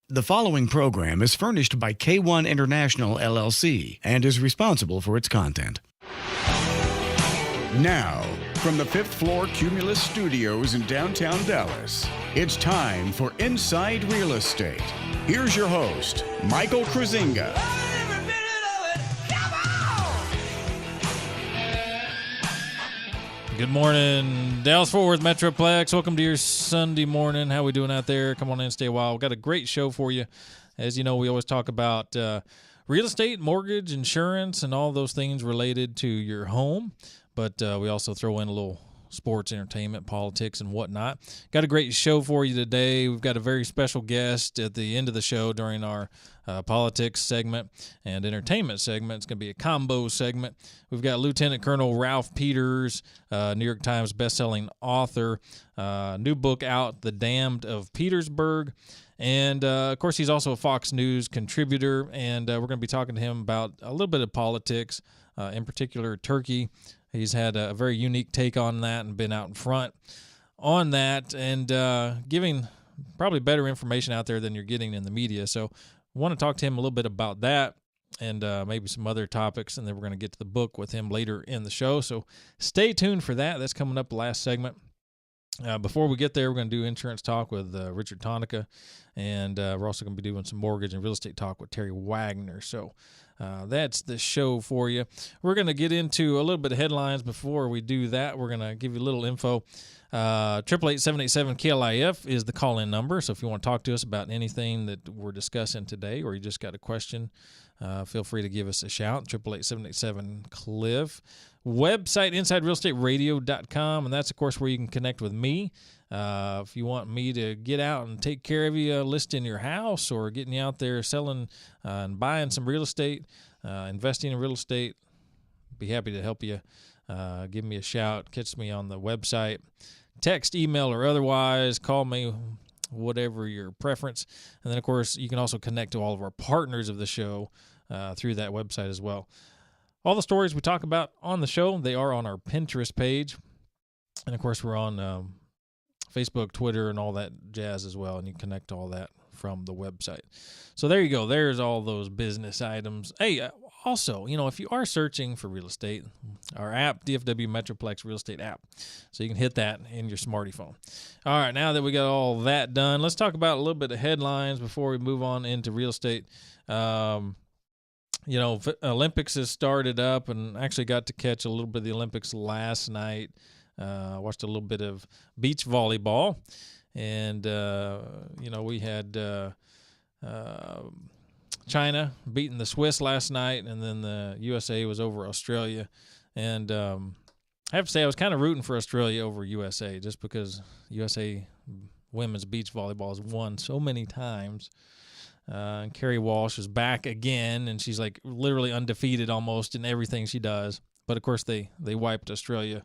The following program is furnished by K1 International LLC and is responsible for its content. Now, from the fifth floor Cumulus Studios in downtown Dallas, it's time for Inside Real Estate. Here's your host, Michael Kruizinga. Good morning, Dallas-Fort Worth Metroplex. Welcome to your Sunday morning. How we doing out there? Come on in, stay a while. We've got a great show for you. As you know, we always talk about real estate, mortgage, insurance, and all those things related to your home. But we also throw in a little sports, entertainment, politics, and whatnot. Got a great show for you today. We've got a very special guest at the end of the show during our politics segment and entertainment segment. It's going to be a combo segment. We've got Lieutenant Colonel Ralph Peters, New York Times bestselling author, new book out, The Damned of Petersburg. And, of course, he's also a Fox News contributor, and we're going to be talking to him about a little bit of politics, in particular Turkey. He's had a very unique take on that and been out in front on that and giving probably better information out there than you're getting in the media. So I want to talk to him a little bit about that and maybe some other topics, and then we're going to get to the book with him later in the show. So stay tuned for that. That's coming up last segment. Before we get there, we're going to do insurance talk with Richard Tonica, and we're also going to be doing some mortgage and real estate talk with Terry Wagner. So that's the show for you. We're going to get into a little bit of headlines. Before we do that, we're going to give you a little info. 888-787-KLIF is the call-in number. So if you want to talk to us about anything that we're discussing today, or you just got a question, feel free to give us a shout. 888-787-KLIF. Website, InsideRealEstateRadio.com, and that's, of course, where you can connect with me. If you want me to get out and take care of you, listing your house or getting you out there selling and buying some real estate, investing in real estate, be happy to help you. Give me a shout. Catch me on the website. Text, email, or otherwise. Call me, whatever your preference. And then, of course, you can also connect to all of our partners of the show through that website as well. All the stories we talk about on the show, they are on our Pinterest page. And, of course, we're on Facebook, Twitter, and all that jazz as well. And you connect to all that from the website. So there you go. There's all those business items. Hey, also, if you are searching for real estate, our app, DFW Metroplex Real Estate app. So you can hit that in your smartphone. All right, now that we got all that done, let's talk about a little bit of headlines before we move on into real estate. Olympics has started up, and actually got to catch a little bit of the Olympics last night. Watched a little bit of beach volleyball, and, we had China beating the Swiss last night, and then the USA was over Australia. And I have to say I was kind of rooting for Australia over USA just because USA women's beach volleyball has won so many times. And Carrie Walsh is back again, and she's like literally undefeated almost in everything she does. But, of course, they wiped Australia,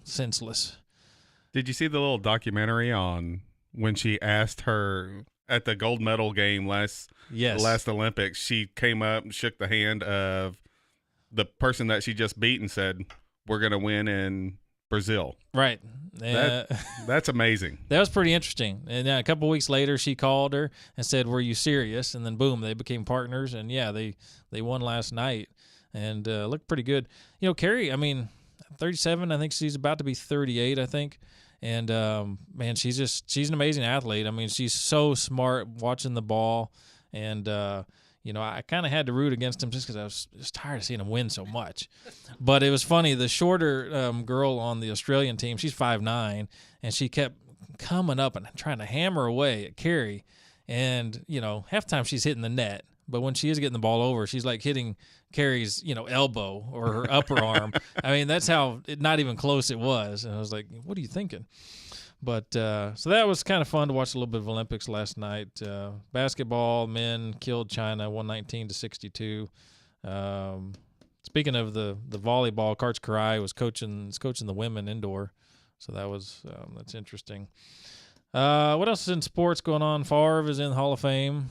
senseless. Did you see the little documentary on when she asked her at the gold medal game last Olympics? She came up and shook the hand of the person that she just beat and said, "We're going to win in Brazil." Right. That's amazing. That was pretty interesting. And a couple of weeks later, she called her and said, "Were you serious?" And then, boom, they became partners. And, they won last night and looked pretty good. Carrie, 37, I think she's about to be 38, I think. And, man, she's an amazing athlete. She's so smart watching the ball. And, I kind of had to root against him just because I was just tired of seeing him win so much. But it was funny. The shorter girl on the Australian team, she's 5'9", and she kept coming up and trying to hammer away at Carrie. And, half the time she's hitting the net. But when she is getting the ball over, she's like hitting Carrie's, elbow or her upper arm. That's how not even close it was. And I was like, what are you thinking? But so that was kind of fun to watch a little bit of Olympics last night. Basketball, men killed China 119-62. Speaking of the volleyball, Karch Karai was coaching the women indoor. So that was that's interesting. What else is in sports going on? Favre is in the Hall of Fame.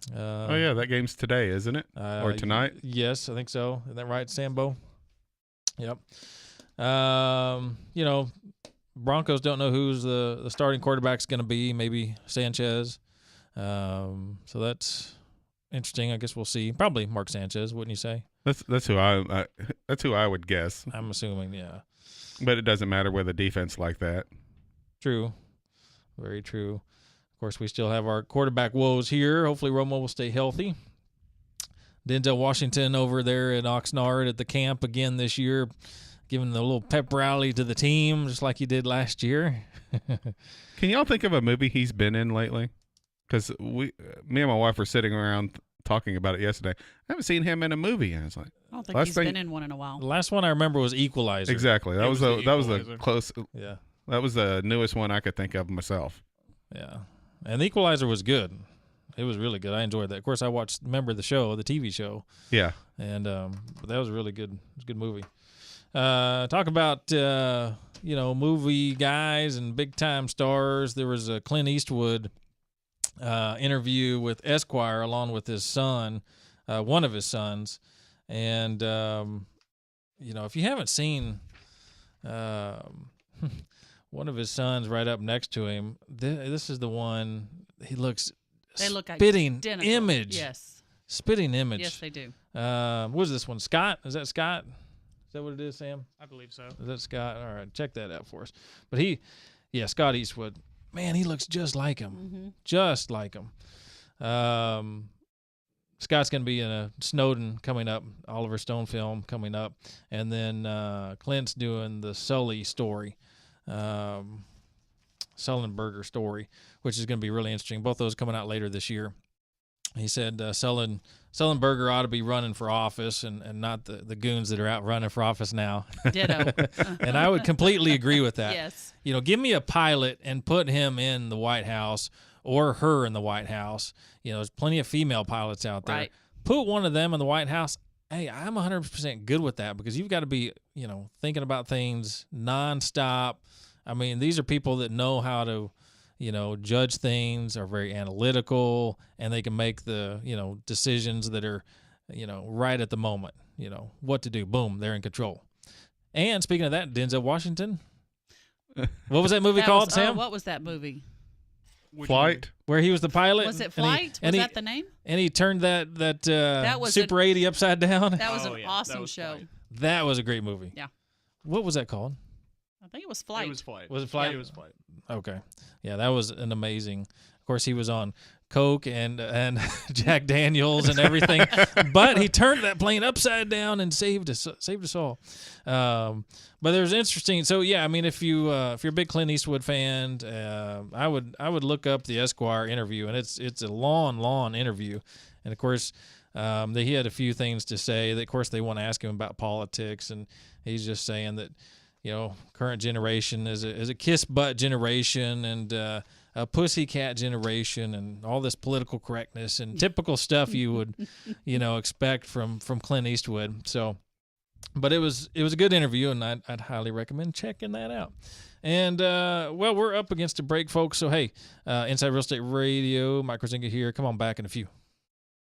That game's today, isn't it? Or tonight? Yes, I think so. Is that right, Sambo? Yep. Broncos don't know who's the starting quarterback's going to be. Maybe Sanchez. So that's interesting. I guess we'll see. Probably Mark Sanchez, wouldn't you say? That's who I would guess. I'm assuming, yeah. But it doesn't matter with a defense like that. True. Very true. Of course, we still have our quarterback woes here. Hopefully Romo will stay healthy. Denzel Washington over there at Oxnard at the camp again this year, giving the little pep rally to the team just like he did last year. Can y'all think of a movie he's been in lately? Because me and my wife were sitting around talking about it yesterday. I haven't seen him in a movie. And I was like, I don't think he's been in one in a while. The last one I remember was Equalizer. Exactly. That was the close. Yeah. That was the newest one I could think of myself. Yeah. And the Equalizer was good. It was really good. I enjoyed that. Of course, I remember the show, the TV show. Yeah. And but that was really good. It was a good movie. Talk about, movie guys and big-time stars. There was a Clint Eastwood interview with Esquire along with his son, one of his sons. And, if you haven't seen one of his sons right up next to him, this is the one. He looks spitting image. Yes. Spitting image. Yes, they do. What is this one? Scott? Is that Scott? Is that what it is, Sam? I believe so. Is that Scott? All right, check that out for us. But Scott Eastwood. Man, he looks just like him. Mm-hmm. Just like him. Scott's going to be in a Snowden coming up, Oliver Stone film coming up. And then Clint's doing the Sully story, Sullenberger story, which is going to be really interesting. Both those coming out later this year. He said Sullenberger ought to be running for office and not the goons that are out running for office now. Ditto. And I would completely agree with that. Yes. Give me a pilot and put him in the White House or her in the White House. There's plenty of female pilots out there. Right. Put one of them in the White House. Hey, I'm 100% good with that because you've got to be, thinking about things nonstop. I mean, these are people that know how to, judge things, are very analytical, and they can make the, decisions that are, right at the moment, what to do. Boom, they're in control. And speaking of that, Denzel Washington. What was that movie called, Sam? What was that movie? Flight. Where he was the pilot. Was it Flight? Was that the name? And he turned that was Super 80 upside down. That was an awesome show. Flight. That was a great movie. Yeah. What was that called? I think it was Flight. It was Flight. Was it Flight? Yeah, it was Flight. Okay. Yeah, that was an amazing. Of course, he was on Coke and Jack Daniels and everything, but he turned that plane upside down and saved us all. But there's interesting. So yeah, I mean, if you're a big Clint Eastwood fan, I would look up the Esquire interview, and it's a long interview, and of course. He had a few things to say. That, of course, they want to ask him about politics, and he's just saying that, current generation is a kiss butt generation and a pussycat generation, and all this political correctness and typical stuff you would, expect from Clint Eastwood. So, but it was a good interview, and I'd highly recommend checking that out. And, we're up against a break, folks. So, hey, Inside Real Estate Radio, Mike Kruizinga here. Come on back in a few.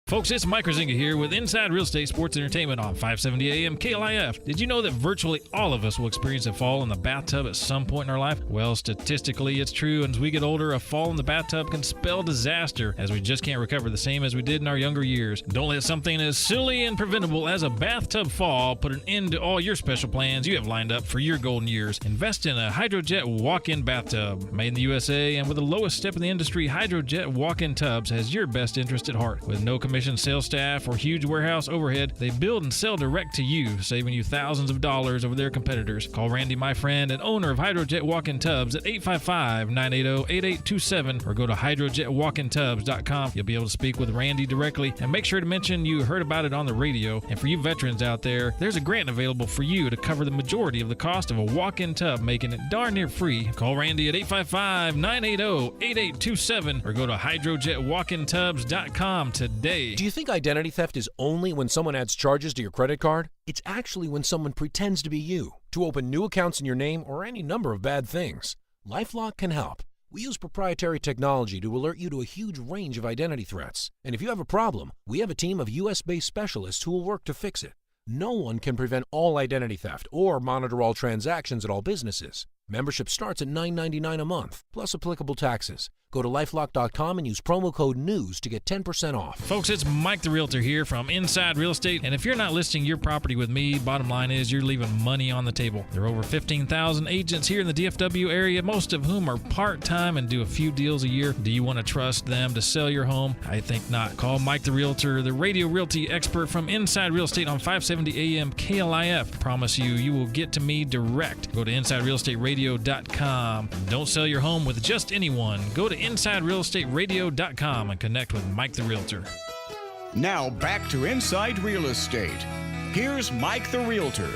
Folks, it's Mike Kruizinga here with Inside Real Estate Sports Entertainment on 570 AM KLIF. Did you know that virtually all of us will experience a fall in the bathtub at some point in our life? Well, statistically, it's true, and as we get older, a fall in the bathtub can spell disaster, as we just can't recover the same as we did in our younger years. Don't let something as silly and preventable as a bathtub fall put an end to all your special plans you have lined up for your golden years. Invest in a Hydrojet walk-in bathtub. Made in the USA and with the lowest step in the industry, Hydrojet walk-in tubs has your best interest at heart. With no commission sales staff or huge warehouse overhead, they build and sell direct to you, saving you thousands of dollars over their competitors. Call Randy, my friend and owner of Hydrojet Walk-in Tubs at 855-980-8827 or go to hydrojetwalkintubs.com. You'll be able to speak with Randy directly, and make sure to mention you heard about it on the radio. And for you veterans out there, there's a grant available for you to cover the majority of the cost of a walk-in tub, making it darn near free. Call Randy at 855-980-8827 or go to hydrojetwalkintubs.com today. Do you think identity theft is only when someone adds charges to your credit card? It's actually when someone pretends to be you to open new accounts in your name or any number of bad things. LifeLock can help. We use proprietary technology to alert you to a huge range of identity threats. And if you have a problem, we have a team of U.S.-based specialists who will work to fix it. No one can prevent all identity theft or monitor all transactions at all businesses. Membership starts at $9.99 a month, plus applicable taxes. Go to LifeLock.com and use promo code NEWS to get 10% off. Folks, it's Mike the Realtor here from Inside Real Estate. And if you're not listing your property with me, bottom line is you're leaving money on the table. There are over 15,000 agents here in the DFW area, most of whom are part-time and do a few deals a year. Do you want to trust them to sell your home? I think not. Call Mike the Realtor, the radio realty expert from Inside Real Estate on 570 AM KLIF. Promise you will get to me direct. Go to InsideRealEstateRadio.com. Don't sell your home with just anyone. Go to InsideRealEstateRadio.com and connect with Mike the Realtor. Now back to Inside Real Estate. Here's Mike the Realtor.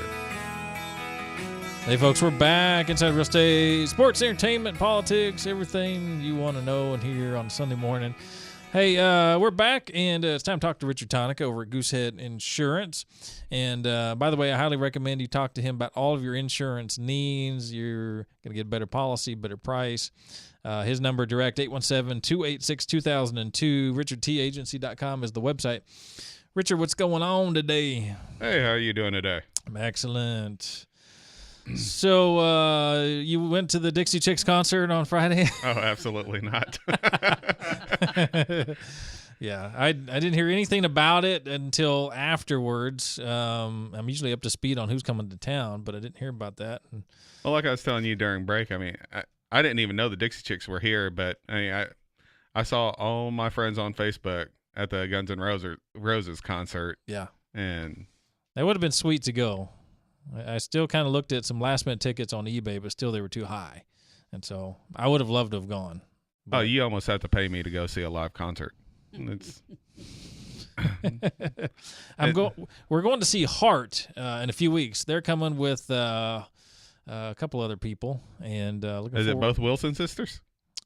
Hey folks, we're back. Inside Real Estate, sports, entertainment, politics, everything you want to know and hear on Sunday morning. Hey, we're back, and it's time to talk to Richard Tonic over at Goosehead Insurance. And by the way, I highly recommend you talk to him about all of your insurance needs. You're going to get a better policy, better price. His number direct, 817-286-2002. RichardTAgency.com is the website. Richard, what's going on today? Hey, how are you doing today? I'm excellent. So you went to the Dixie Chicks concert on Friday? Oh, absolutely not. Yeah, I didn't hear anything about it until afterwards. I'm usually up to speed on who's coming to town, but I didn't hear about that. Well, like I was telling you during break, I mean, I didn't even know the Dixie Chicks were here, but I mean, I saw all my friends on Facebook at the Guns N' Roses concert. Yeah. And that would have been sweet to go. I still kind of looked at some last-minute tickets on eBay, but still they were too high. And so I would have loved to have gone. But you almost have to pay me to go see a live concert. It's We're going to see Heart in a few weeks. They're coming with a couple other people. And is it both Wilson sisters?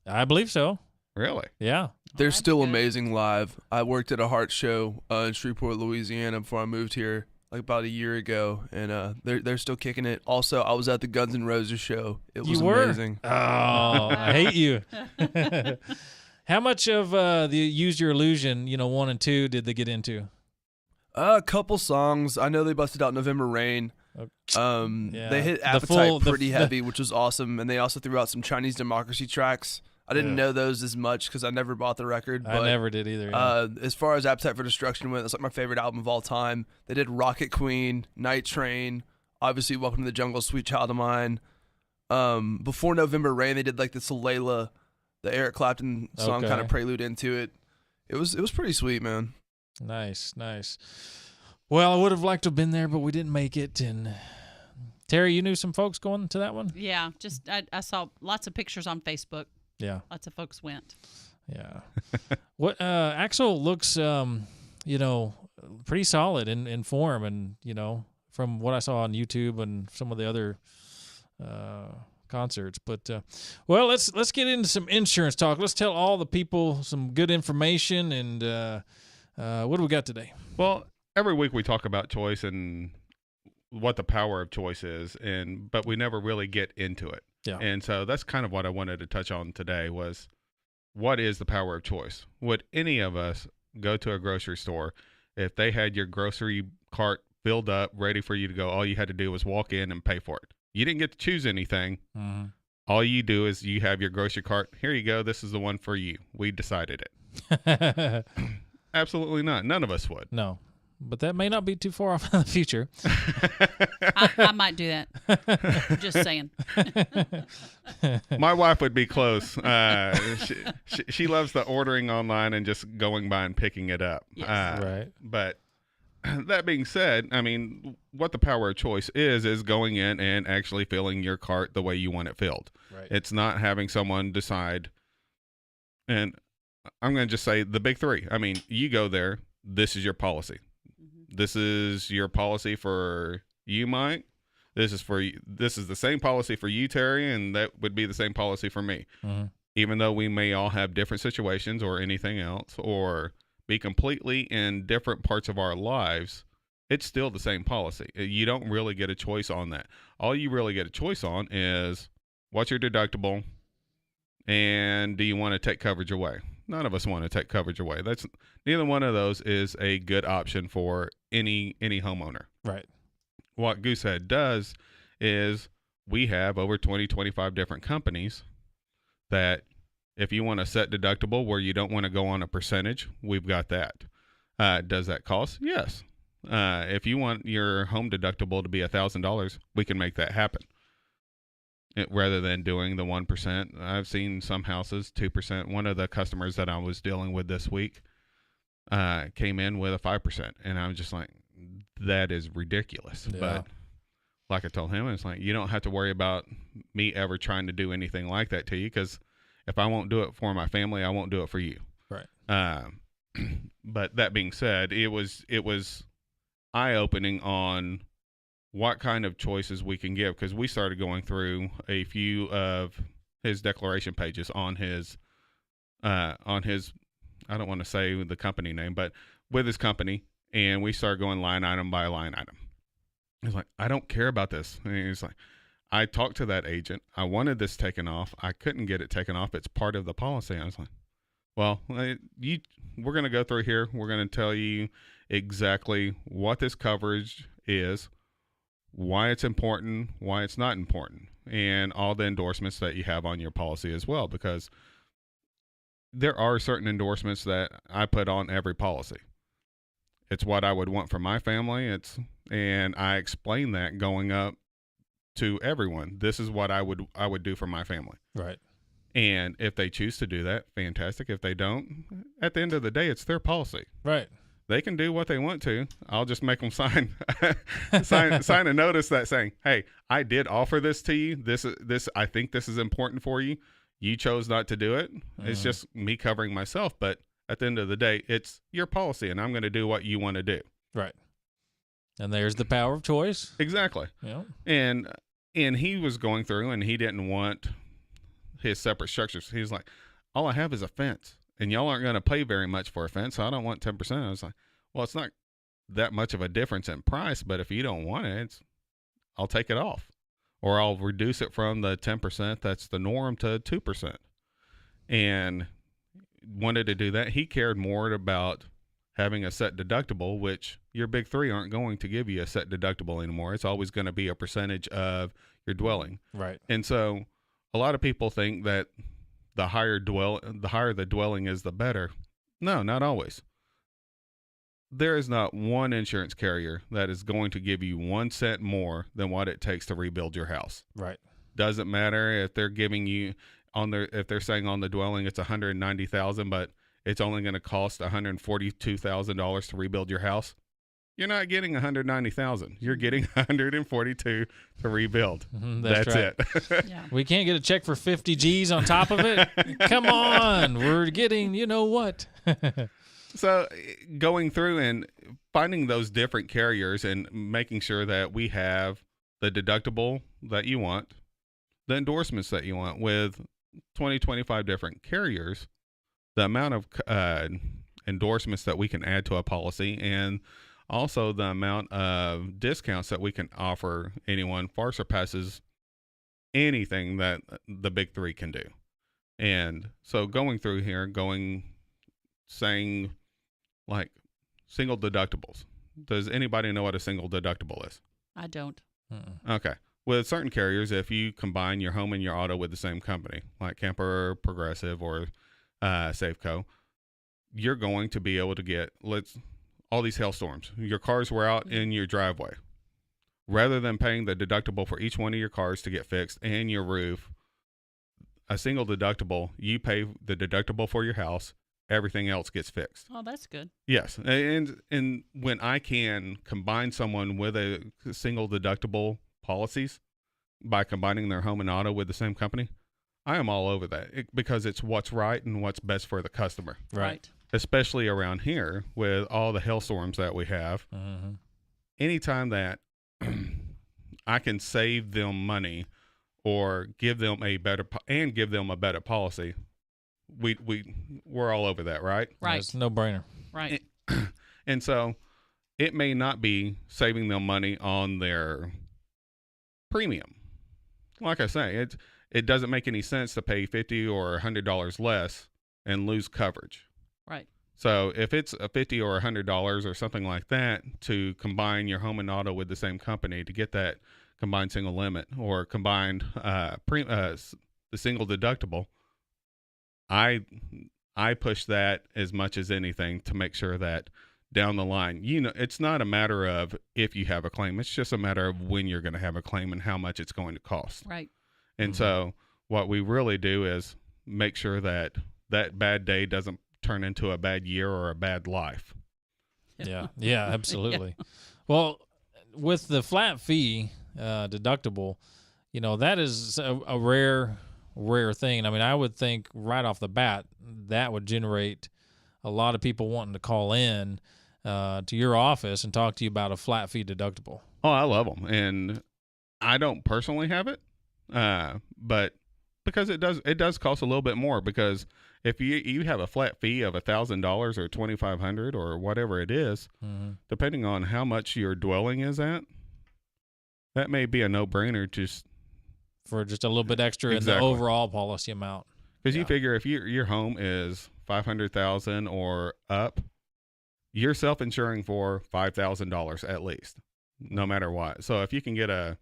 I believe so. Really? Yeah. They're still amazing live. I worked at a Heart show in Shreveport, Louisiana before I moved here. Like about a year ago, and they're still kicking it. Also, I was at the Guns N' Roses show. It was amazing. Oh, I hate you. How much of the Use Your Illusion, 1 and 2, did they get into? A couple songs. I know they busted out November Rain. Yeah. They hit Appetite pretty heavy, which was awesome, and they also threw out some Chinese Democracy tracks. I didn't know those as much because I never bought the record. But, I never did either. Yeah. As far as Appetite for Destruction went, that's like my favorite album of all time. They did Rocket Queen, Night Train, obviously Welcome to the Jungle, Sweet Child of Mine. Before November Rain, they did like the Soleila, the Eric Clapton song kind of prelude into it. It was pretty sweet, man. Nice. Well, I would have liked to have been there, but we didn't make it. And Terry, you knew some folks going to that one? Yeah, just I saw lots of pictures on Facebook. Yeah. Lots of folks went. Yeah. What Axel looks pretty solid in form, and from what I saw on YouTube and some of the other concerts. But well, let's get into some insurance talk. Let's tell all the people some good information. And what do we got today? Well, every week we talk about choice and what the power of choice is, but we never really get into it. Yeah. And so that's kind of what I wanted to touch on today was, what is the power of choice? Would any of us go to a grocery store if they had your grocery cart filled up, ready for you to go? All you had to do was walk in and pay for it. You didn't get to choose anything. Mm-hmm. All you do is you have your grocery cart. Here you go. This is the one for you. We decided it. Absolutely not. None of us would. No. But that may not be too far off in the future. I might do that. Just saying. My wife would be close. She loves the ordering online and just going by and picking it up. Yes. Right. But that being said, I mean, what the power of choice is going in and actually filling your cart the way you want it filled. Right. It's not having someone decide. And I'm going to just say the big three. I mean, you go there. This is your policy. This is your policy for you, Mike. This is the same policy for you, Terry, and that would be the same policy for me. Mm-hmm. Even though we may all have different situations or anything else, or be completely in different parts of our lives, it's still the same policy. You don't really get a choice on that. All you really get a choice on is what's your deductible, and do you want to take coverage away? None of us want to take coverage away. Neither one of those is a good option for any homeowner. Right. What Goosehead does is we have over 20, 25 different companies that if you want a set deductible where you don't want to go on a percentage, we've got that. Does that cost? Yes. If you want your home deductible to be $1,000, we can make that happen. Rather than doing the 1%. I've seen some houses, 2%. One of the customers that I was dealing with this week came in with a 5%. And I was just like, that is ridiculous. Yeah. But like I told him, it's like, you don't have to worry about me ever trying to do anything like that to you, because if I won't do it for my family, I won't do it for you. Right. But that being said, it was eye-opening on what kind of choices we can give, because we started going through a few of his declaration pages on his I don't want to say the company name, but with his company, and we started going line item by line item. He's like, I don't care about this. And he's like, I talked to that agent. I wanted this taken off. I couldn't get it taken off. It's part of the policy. I was like, well, we're going to go through here. We're going to tell you exactly what this coverage is, why it's important, why it's not important, and all the endorsements that you have on your policy as well, because there are certain endorsements that I put on every policy. It's what I would want for my family. And I explain that going up to everyone. This is what I would do for my family. Right. And if they choose to do that, fantastic. If they don't, at the end of the day, it's their policy. Right. They can do what they want to. I'll just make them sign a notice that saying, hey, I did offer this to you. This I think this is important for you. You chose not to do it. It's just me covering myself. But at the end of the day, it's your policy, and I'm going to do what you want to do. Right. And there's the power of choice. Exactly. Yeah. And he was going through, and he didn't want his separate structures. He's like, all I have is a fence, and y'all aren't going to pay very much for a fence, so I don't want 10%. I was like, well, it's not that much of a difference in price, but if you don't want it, I'll take it off, or I'll reduce it from the 10% that's the norm to 2%. And wanted to do that. He cared more about having a set deductible, which your big three aren't going to give you a set deductible anymore. It's always going to be a percentage of your dwelling. Right. And so a lot of people think that the higher the dwelling is, the better. No, not always. There is not one insurance carrier that is going to give you 1 cent more than what it takes to rebuild your house. Right. Doesn't matter if they're giving you if they're saying on the dwelling it's $190,000, but it's only going to cost $142,000 to rebuild your house. You're not getting $190,000. You're getting $142 to rebuild. That's right. it. Yeah. We can't get a check for 50 G's on top of it. Come on, we're getting, you know what? So going through and finding those different carriers and making sure that we have the deductible that you want, the endorsements that you want with 20, 25 different carriers, the amount of endorsements that we can add to a policy, and also the amount of discounts that we can offer anyone far surpasses anything that the big three can do. And so going through here, saying like single deductibles. Does anybody know what a single deductible is? I don't. Okay. With certain carriers, if you combine your home and your auto with the same company, like Kemper, Progressive, or Safeco, you're going to be able to get all these hailstorms. Your cars were out in your driveway. Rather than paying the deductible for each one of your cars to get fixed and your roof, a single deductible, you pay the deductible for your house. Everything else gets fixed. Oh, that's good. Yes. And when I can combine someone with a single deductible policies by combining their home and auto with the same company, I am all over that because it's what's right and what's best for the customer. Right. Especially around here with all the hailstorms that we have. Mm-hmm. Anytime that I can save them money or give them a better policy, we're all over that, right? Right. It's no brainer. Right. And so it may not be saving them money on their premium. Like I say, it doesn't make any sense to pay $50 or $100 less and lose coverage. Right. So if it's a $50 or $100 or something like that to combine your home and auto with the same company to get that combined single limit or combined the single deductible, I push that as much as anything to make sure that down the line, it's not a matter of if you have a claim. It's just a matter of when you're going to have a claim and how much it's going to cost. Right. And so what we really do is make sure that that bad day doesn't turn into a bad year or a bad life. Yeah, absolutely. Well, with the flat fee deductible, that is a rare thing. I mean, I would think right off the bat that would generate a lot of people wanting to call in to your office and talk to you about a flat fee deductible. Oh, I love them, and I don't personally have it, but because it does cost a little bit more. Because if you have a flat fee of $1,000 or $2,500 or whatever it is, depending on how much your dwelling is at, that may be a no-brainer for just a little bit extra in the overall policy amount. Because you figure if your home is $500,000 or up, you're self-insuring for $5,000 at least, no matter what. So if you can get a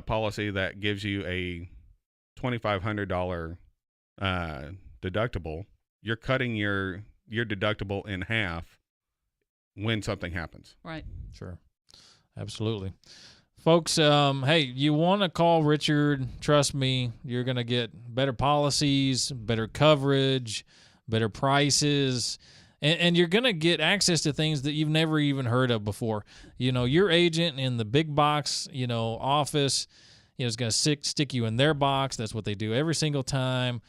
policy that gives you a $2,500 deductible, you're cutting your deductible in half when something happens. Right. Sure. Absolutely. Folks, hey, you want to call Richard, trust me, you're going to get better policies, better coverage, better prices, and you're going to get access to things that you've never even heard of before. Your agent in the big box, office, is going to stick you in their box. That's what they do every single time.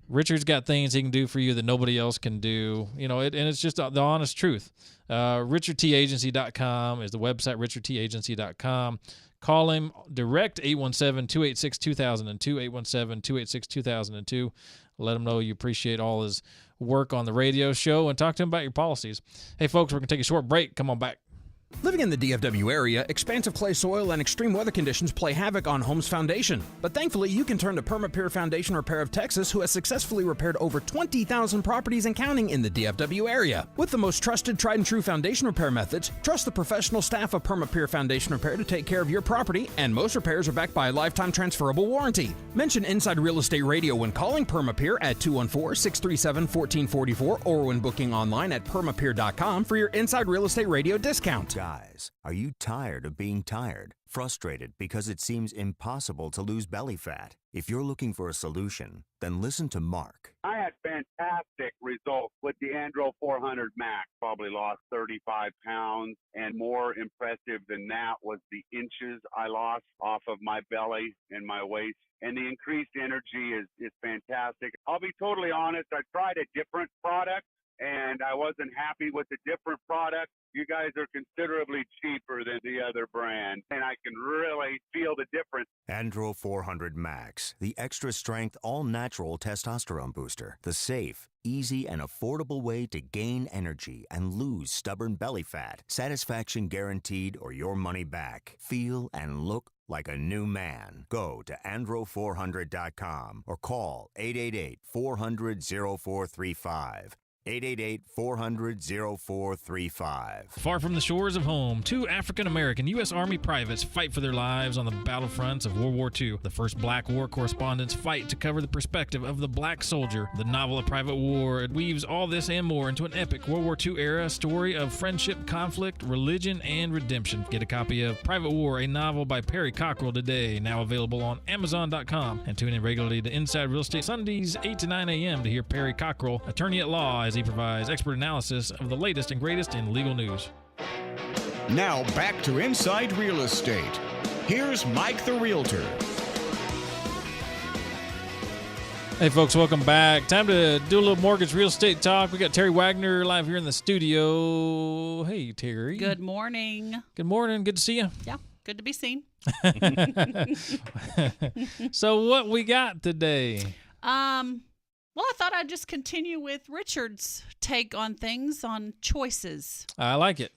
Richard's got things he can do for you that nobody else can do, and it's just the honest truth. RichardTAgency.com is the website, RichardTAgency.com. Call him direct, 817-286-2002, 817-286-2002. Let him know you appreciate all his work on the radio show and talk to him about your policies. Hey, folks, we're going to take a short break. Come on back. Living in the DFW area, expansive clay soil and extreme weather conditions play havoc on homes' foundation. But thankfully, you can turn to PermaPure Foundation Repair of Texas, who has successfully repaired over 20,000 properties and counting in the DFW area. With the most trusted, tried and true foundation repair methods, trust the professional staff of PermaPure Foundation Repair to take care of your property, and most repairs are backed by a lifetime transferable warranty. Mention Inside Real Estate Radio when calling PermaPure at 214-637-1444 or when booking online at permapure.com for your Inside Real Estate Radio discount. Guys, are you tired of being tired? Frustrated because it seems impossible to lose belly fat? If you're looking for a solution, then listen to Mark. I had fantastic results with the Andro 400 Max. Probably lost 35 pounds, and more impressive than that was the inches I lost off of my belly and my waist. And the increased energy is fantastic. I'll be totally honest, I tried a different product, and I wasn't happy with the different product. You guys are considerably cheaper than the other brand, and I can really feel the difference. Andro 400 Max, the extra strength, all-natural testosterone booster. The safe, easy, and affordable way to gain energy and lose stubborn belly fat. Satisfaction guaranteed or your money back. Feel and look like a new man. Go to andro400.com or call 888-400-0435. 888-400-0435. Far from the shores of home, two African-American U.S. Army privates fight for their lives on the battlefronts of World War II. The first Black War correspondents fight to cover the perspective of the black soldier. The novel A Private War, it weaves all this and more into an epic World War II era story of friendship, conflict, religion, and redemption. Get a copy of Private War, a novel by Perry Cockrell today, now available on Amazon.com. And tune in regularly to Inside Real Estate Sundays, 8 to 9 a.m. to hear Perry Cockrell, attorney at law, as he provides expert analysis of the latest and greatest in legal news. Now back to Inside Real Estate. Here's Mike the Realtor. Hey folks, welcome back. Time to do a little mortgage real estate talk. We got Terry Wagner live here in the studio. Hey Terry. Good morning. Good morning. Good to see you. Yeah, good to be seen. So what we got today? Well, I thought I'd just continue with Richard's take on things, on choices. I like it.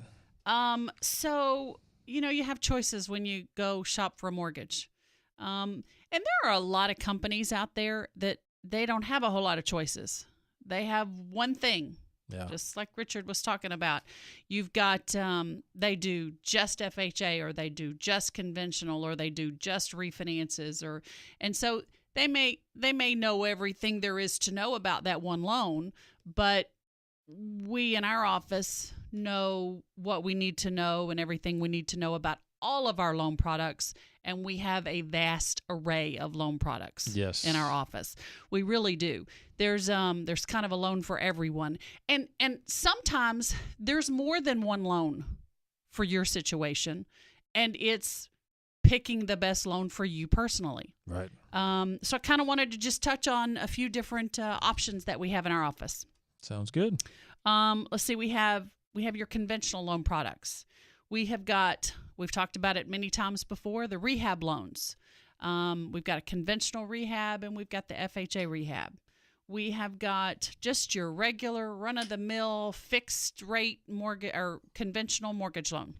So, you have choices when you go shop for a mortgage. And there are a lot of companies out there that they don't have a whole lot of choices. They have one thing. Yeah. Just like Richard was talking about. You've got, they do just FHA, or they do just conventional, or they do just refinances, and so they may know everything there is to know about that one loan, but we in our office know what we need to know and everything we need to know about all of our loan products, and we have a vast array of loan products in our office. We really do. There's kind of a loan for everyone. And sometimes there's more than one loan for your situation, and it's picking the best loan for you personally. Right. So I kind of wanted to just touch on a few different options that we have in our office. Sounds good. Let's see. We have your conventional loan products. We've talked about it many times before, the rehab loans. We've got a conventional rehab, and we've got the FHA rehab. We have got just your regular run-of-the-mill fixed rate mortgage or conventional mortgage loan.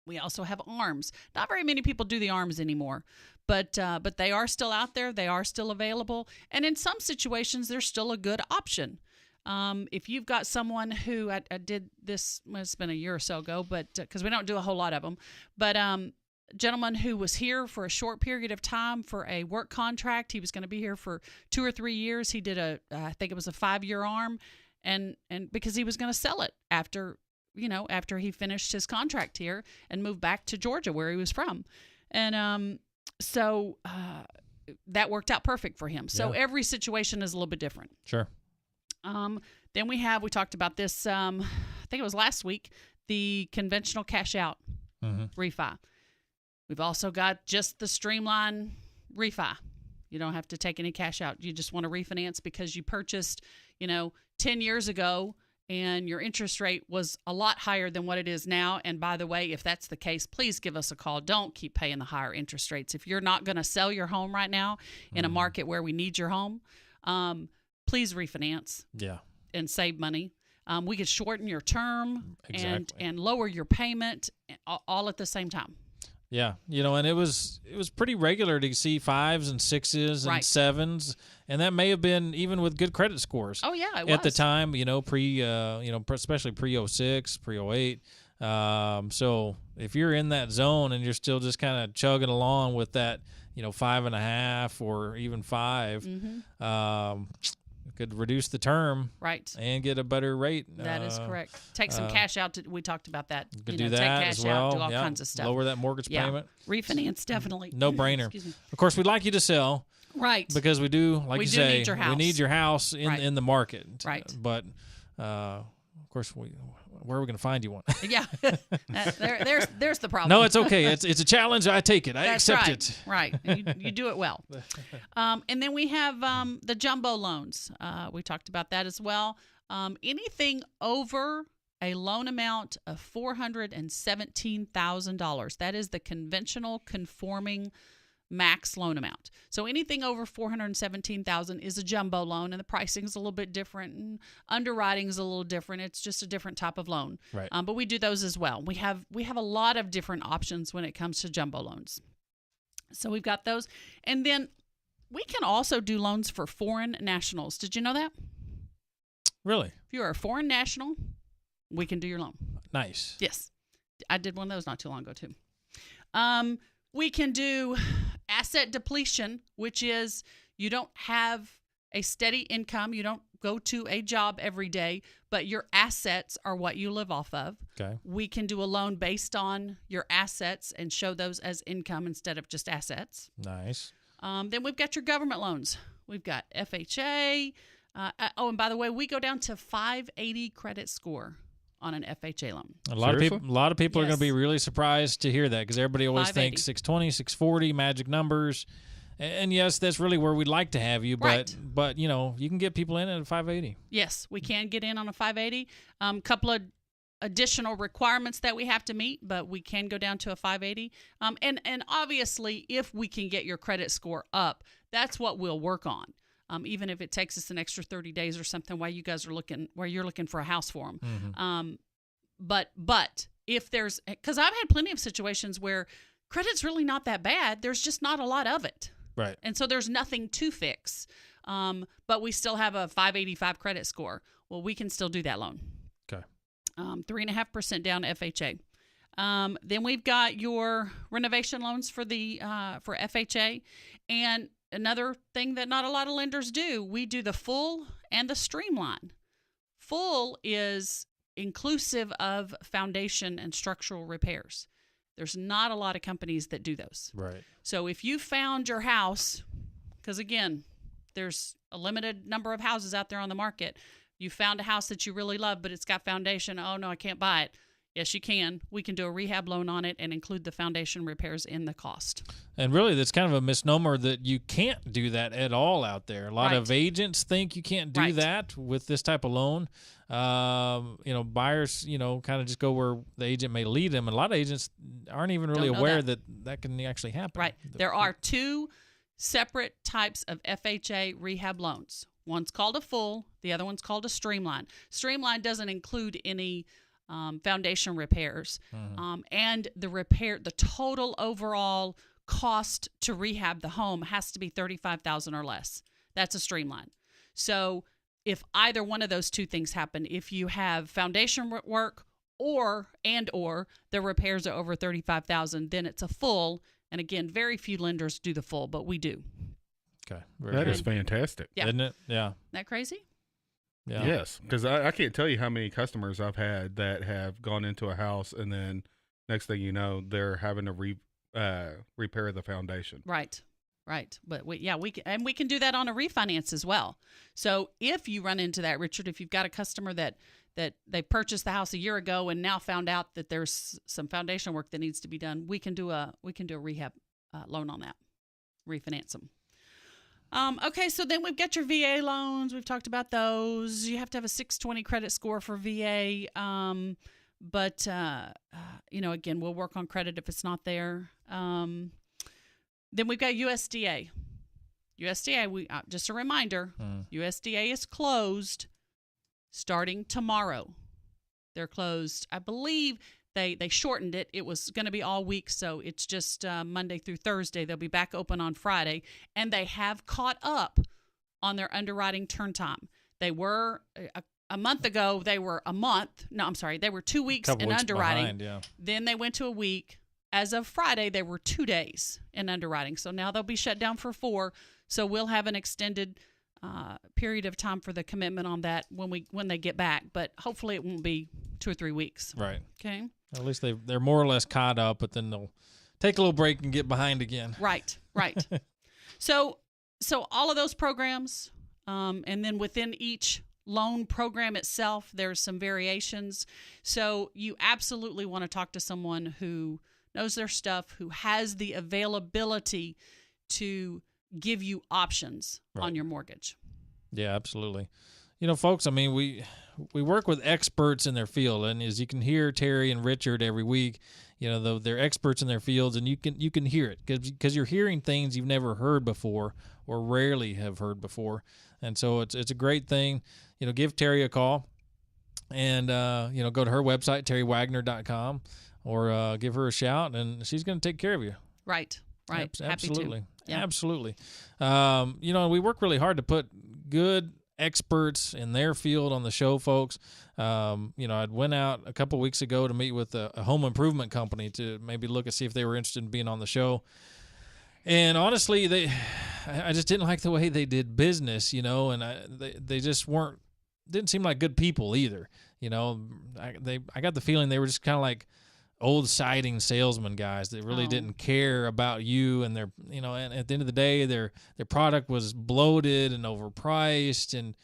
We also have ARMs. Not very many people do the ARMs anymore, but they are still out there. They are still available, and in some situations, they're still a good option. If you've got someone who I did this, well, it's been a year or so ago, but because we don't do a whole lot of them, but a gentleman who was here for a short period of time for a work contract. He was going to be here for 2 or 3 years. He did I think it was a 5-year ARM, and because he was going to sell it after he finished his contract here and moved back to Georgia where he was from, and so that worked out perfect for him. So every situation is a little bit different. Sure. Then we talked about this, I think it was last week, the conventional cash out refi. We've also got just the streamline refi. You don't have to take any cash out. You just want to refinance because you purchased, 10 years ago, and your interest rate was a lot higher than what it is now. And by the way, if that's the case, please give us a call. Don't keep paying the higher interest rates. If you're not going to sell your home right now in a market where we need your home, please refinance and save money. We could shorten your term and lower your payment all at the same time. Yeah, and it was pretty regular to see 5s and 6s and 7s, and that may have been even with good credit scores. Oh yeah, it was at the time. Especially pre-06, pre-08. So if you're in that zone and you're still just kind of chugging along with that, 5.5 or even 5, could reduce the term, and get a better rate. That is correct. Take some cash out. We talked about that. You could do that take cash as well. out, do all kinds of stuff. Lower that mortgage payment. Refinance, definitely. No brainer. Of course, we'd like you to sell, right? Because we do, like you say, need your house. We need your house in the market, right? But of course, where are we going to find you one? Yeah, there's the problem. No, it's okay. It's a challenge. I take it. I That's accept right. it. Right. You do it well. And then we have the jumbo loans. We talked about that as well. Anything over a loan amount of $417,000. That is the conventional conforming max loan amount. So anything over $417,000 is a jumbo loan, and the pricing is a little bit different, and underwriting is a little different. It's just a different type of loan. Right. But we do those as well. We have a lot of different options when it comes to jumbo loans. So we've got those, and then we can also do loans for foreign nationals. Did you know that? Really? If you're a foreign national, we can do your loan. Nice. Yes, I did one of those not too long ago too. We can do asset depletion, which is you don't have a steady income. You don't go to a job every day, but your assets are what you live off of. Okay. We can do a loan based on your assets and show those as income instead of just assets. Nice. Then we've got your government loans. We've got FHA. And by the way, we go down to 580 credit score on an FHA loan. A lot of people are going to be really surprised to hear that, because everybody always thinks 620, 640, magic numbers. And yes, that's really where we'd like to have you, but you can get people in at a 580. Yes, we can get in on a 580. Couple of additional requirements that we have to meet, but we can go down to a 580. And obviously, if we can get your credit score up, that's what we'll work on. Even if it takes us an extra 30 days or something while you're looking for a house for them. Mm-hmm. But if because I've had plenty of situations where credit's really not that bad, there's just not a lot of it. Right. And so there's nothing to fix. But we still have a 585 credit score. Well, we can still do that loan. Okay. 3.5% down FHA. Then we've got your renovation loans for FHA. And another thing that not a lot of lenders do, we do the full and the streamline. Full is inclusive of foundation and structural repairs. There's not a lot of companies that do those. Right. So if you found your house, because again, there's a limited number of houses out there on the market. You found a house that you really love, but it's got foundation. Oh, no, I can't buy it. Yes, you can. We can do a rehab loan on it and include the foundation repairs in the cost. And really, that's kind of a misnomer that you can't do that at all out there. A lot of agents think you can't do that with this type of loan. Buyers, kind of just go where the agent may lead them. And a lot of agents aren't even really aware that can actually happen. Right. There are two separate types of FHA rehab loans. One's called a full. The other one's called a streamline. Streamline doesn't include any foundation repairs. And the total overall cost to rehab the home has to be $35,000 or less. That's a streamline. So if either one of those two things happen, if you have foundation work or the repairs are over $35,000, then it's a full. And again, very few lenders do the full, but we do. Okay. That is fantastic. Yeah. Isn't it? Yeah. Isn't that crazy? Yeah. Yes, because I can't tell you how many customers I've had that have gone into a house and then next thing you know, they're having to repair the foundation. Right. But we can do that on a refinance as well. So if you run into that, Richard, if you've got a customer that they purchased the house a year ago and now found out that there's some foundation work that needs to be done, we can do a rehab loan on that, refinance them. Okay, so then we've got your VA loans. We've talked about those. You have to have a 620 credit score for VA. But again, we'll work on credit if it's not there. Then we've got USDA. USDA, just a reminder, USDA is closed starting tomorrow. They're closed. I believe they shortened it. It was going to be all week, so it's just Monday through Thursday. They'll be back open on Friday, and they have caught up on their underwriting turn time. They were a month ago. They were a month. No, I'm sorry. They were 2 weeks in underwriting. Behind, yeah. Then they went to a week. As of Friday, they were 2 days in underwriting. So now they'll be shut down for 4. So we'll have an extended period of time for the commitment on that when they get back. But hopefully it won't be 2 or 3 weeks. Right. Okay. At least they're more or less caught up, but then they'll take a little break and get behind again. Right. So all of those programs, and then within each loan program itself, there's some variations. So you absolutely want to talk to someone who knows their stuff, who has the availability to give you options on your mortgage. Yeah, absolutely. Folks, I mean, we work with experts in their field, and as you can hear Terry and Richard every week, they're experts in their fields, and you can hear it because you're hearing things you've never heard before or rarely have heard before, and so it's a great thing. Give Terry a call, and go to her website terrywagner.com, or give her a shout, and she's going to take care of you. Right. Absolutely. Yeah. Absolutely. We work really hard to put good experts in their field on the show, folks. I went out a couple weeks ago to meet with a home improvement company to maybe look and see if they were interested in being on the show. And honestly, I just didn't like the way they did business, and they just didn't seem like good people either. I got the feeling they were just kind of like old siding salesman guys that really didn't care about you, and their and at the end of the day their product was bloated and overpriced, and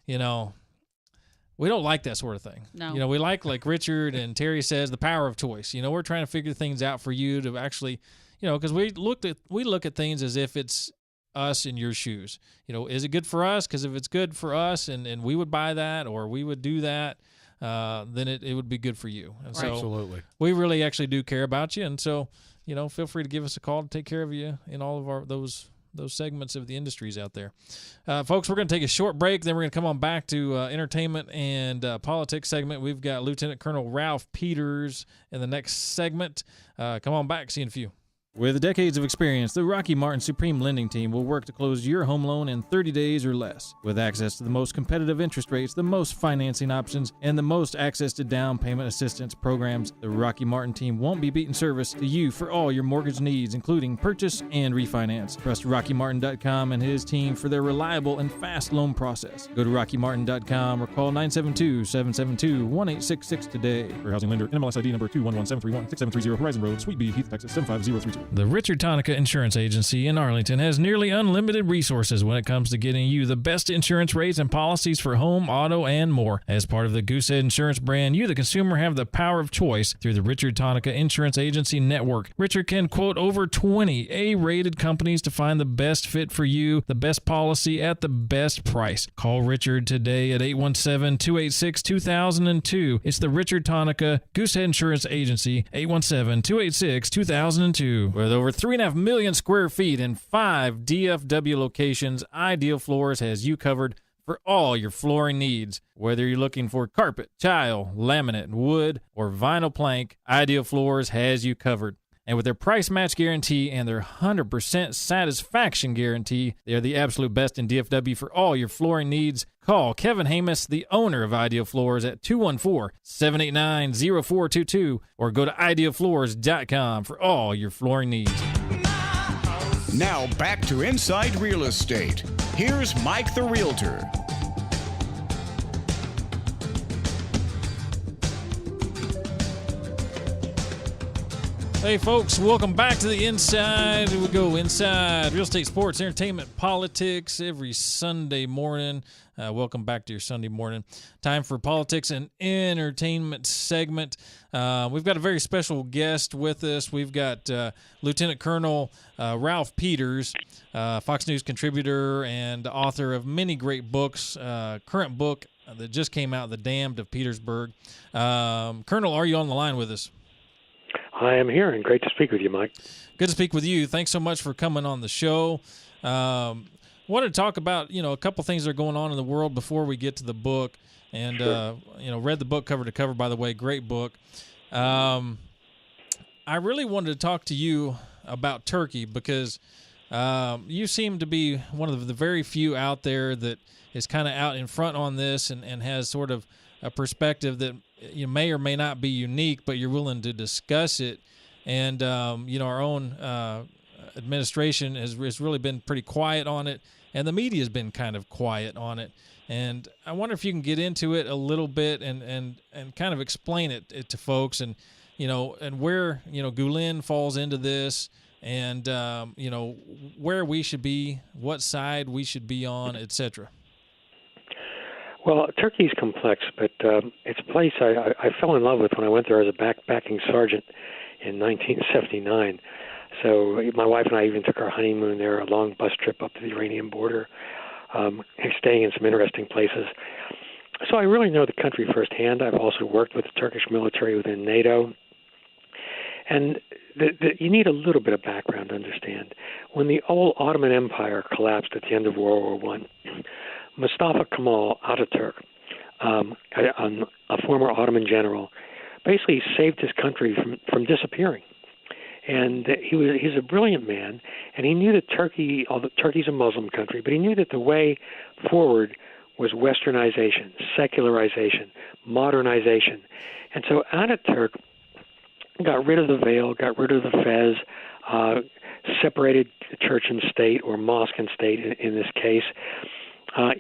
we don't like that sort of thing. No. We like Richard and Terry says, the power of choice. We're trying to figure things out for you to actually, because we look at things as if it's us in your shoes. Is it good for us? Because if it's good for us and we would buy that or we would do that, then it would be good for you. And so absolutely, we really actually do care about you. And so, feel free to give us a call to take care of you in all of those segments of the industries out there. Folks, we're going to take a short break. Then we're going to come on back to entertainment and politics segment. We've got Lieutenant Colonel Ralph Peters in the next segment. Come on back. See you in a few. With decades of experience, the Rocky Martin Supreme Lending Team will work to close your home loan in 30 days or less. With access to the most competitive interest rates, the most financing options, and the most access to down payment assistance programs, the Rocky Martin team won't be beating service to you for all your mortgage needs, including purchase and refinance. Trust RockyMartin.com and his team for their reliable and fast loan process. Go to RockyMartin.com or call 972-772-1866 today. For housing lender, NMLS ID number 211731, 6730 Horizon Road, Suite B, Heath, Texas 75032. The Richard Tonica Insurance Agency in Arlington has nearly unlimited resources when it comes to getting you the best insurance rates and policies for home, auto, and more. As part of the Goosehead Insurance brand, you, the consumer, have the power of choice through the Richard Tonica Insurance Agency Network. Richard can quote over 20 A-rated companies to find the best fit for you, the best policy at the best price. Call Richard today at 817-286-2002. It's the Richard Tonica Goosehead Insurance Agency, 817-286-2002. With over 3.5 million square feet and 5 DFW locations, Ideal Floors has you covered for all your flooring needs. Whether you're looking for carpet, tile, laminate, wood, or vinyl plank, Ideal Floors has you covered. And with their price match guarantee and their 100% satisfaction guarantee, they are the absolute best in DFW for all your flooring needs. Call Kevin Hamus, the owner of Ideal Floors, at 214-789-0422 or go to idealfloors.com for all your flooring needs. Now back to Inside Real Estate. Here's Mike the Realtor. Hey folks, welcome back to the Inside. Here we go, Inside Real Estate, Sports, Entertainment, Politics every Sunday morning. Welcome back to your Sunday morning. Time for Politics and Entertainment segment. We've got a very special guest with us. We've got Lieutenant Colonel Ralph Peters, Fox News contributor and author of many great books. Current book that just came out, The Damned of Petersburg. Colonel, are you on the line with us? I am here, and great to speak with you, Mike. Good to speak with you. Thanks so much for coming on the show. Wanted to talk about, a couple things that are going on in the world before we get to the book. And, Sure. Read the book cover to cover, by the way. Great book. I really wanted to talk to you about Turkey because you seem to be one of the very few out there that is kind of out in front on this and has sort of a perspective that you may or may not be unique, but you're willing to discuss it. And, our own administration has really been pretty quiet on it, and the media has been kind of quiet on it. And I wonder if you can get into it a little bit and kind of explain it to folks and where, Gulen falls into this and, where we should be, what side we should be on, etc. Well, Turkey's complex, but it's a place I fell in love with when I went there as a backpacking sergeant in 1979. So my wife and I even took our honeymoon there, a long bus trip up to the Iranian border, staying in some interesting places. So I really know the country firsthand. I've also worked with the Turkish military within NATO. And you need a little bit of background to understand. When the old Ottoman Empire collapsed at the end of World War I, Mustafa Kemal Ataturk, a former Ottoman general, basically saved his country from disappearing. And he's a brilliant man, and he knew that although Turkey's a Muslim country, but he knew that the way forward was westernization, secularization, modernization. And so Ataturk got rid of the veil, got rid of the fez, separated church and state, or mosque and state in this case,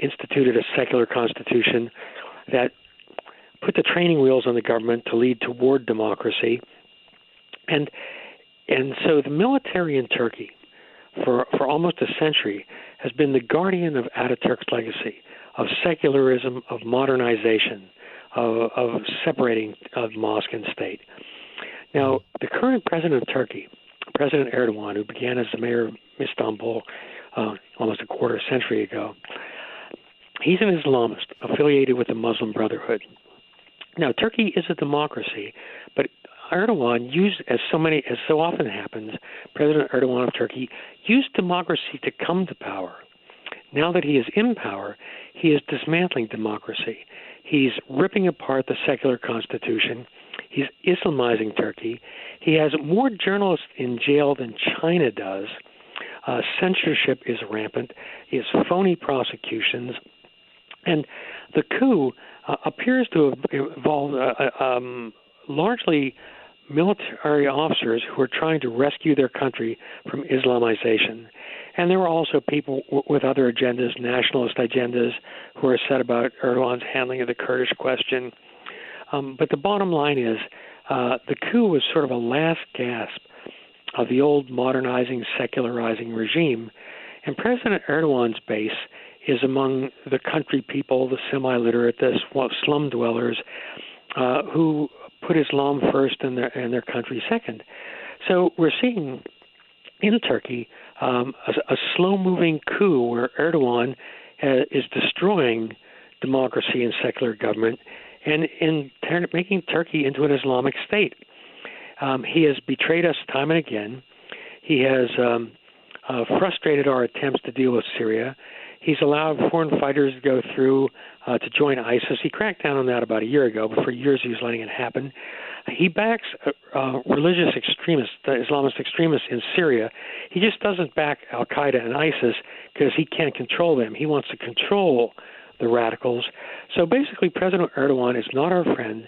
instituted a secular constitution that put the training wheels on the government to lead toward democracy. And so the military in Turkey for almost a century has been the guardian of Ataturk's legacy of secularism, of modernization, of separating of mosque and state. Now, the current president of Turkey, President Erdogan, who began as the mayor of Istanbul almost a quarter century ago, he's an Islamist affiliated with the Muslim Brotherhood. Now, Turkey is a democracy, but Erdogan used, as so often happens, President Erdogan of Turkey used democracy to come to power. Now that he is in power, he is dismantling democracy. He's ripping apart the secular constitution. He's Islamizing Turkey. He has more journalists in jail than China does. Censorship is rampant. He has phony prosecutions. And the coup appears to have involved largely military officers who are trying to rescue their country from Islamization. And there were also people with other agendas, nationalist agendas, who are upset about Erdogan's handling of the Kurdish question. But the bottom line is the coup was sort of a last gasp of the old modernizing, secularizing regime. And President Erdogan's base is among the country people, the semi-literate, the slum dwellers, who put Islam first and their country second. So we're seeing in Turkey a slow-moving coup where Erdogan is destroying democracy and secular government and making Turkey into an Islamic state. He has betrayed us time and again. He has frustrated our attempts to deal with Syria. He's allowed foreign fighters to go through to join ISIS. He cracked down on that about a year ago, but for years he was letting it happen. He backs religious extremists, Islamist extremists in Syria. He just doesn't back al-Qaeda and ISIS because he can't control them. He wants to control the radicals. So basically, President Erdogan is not our friend.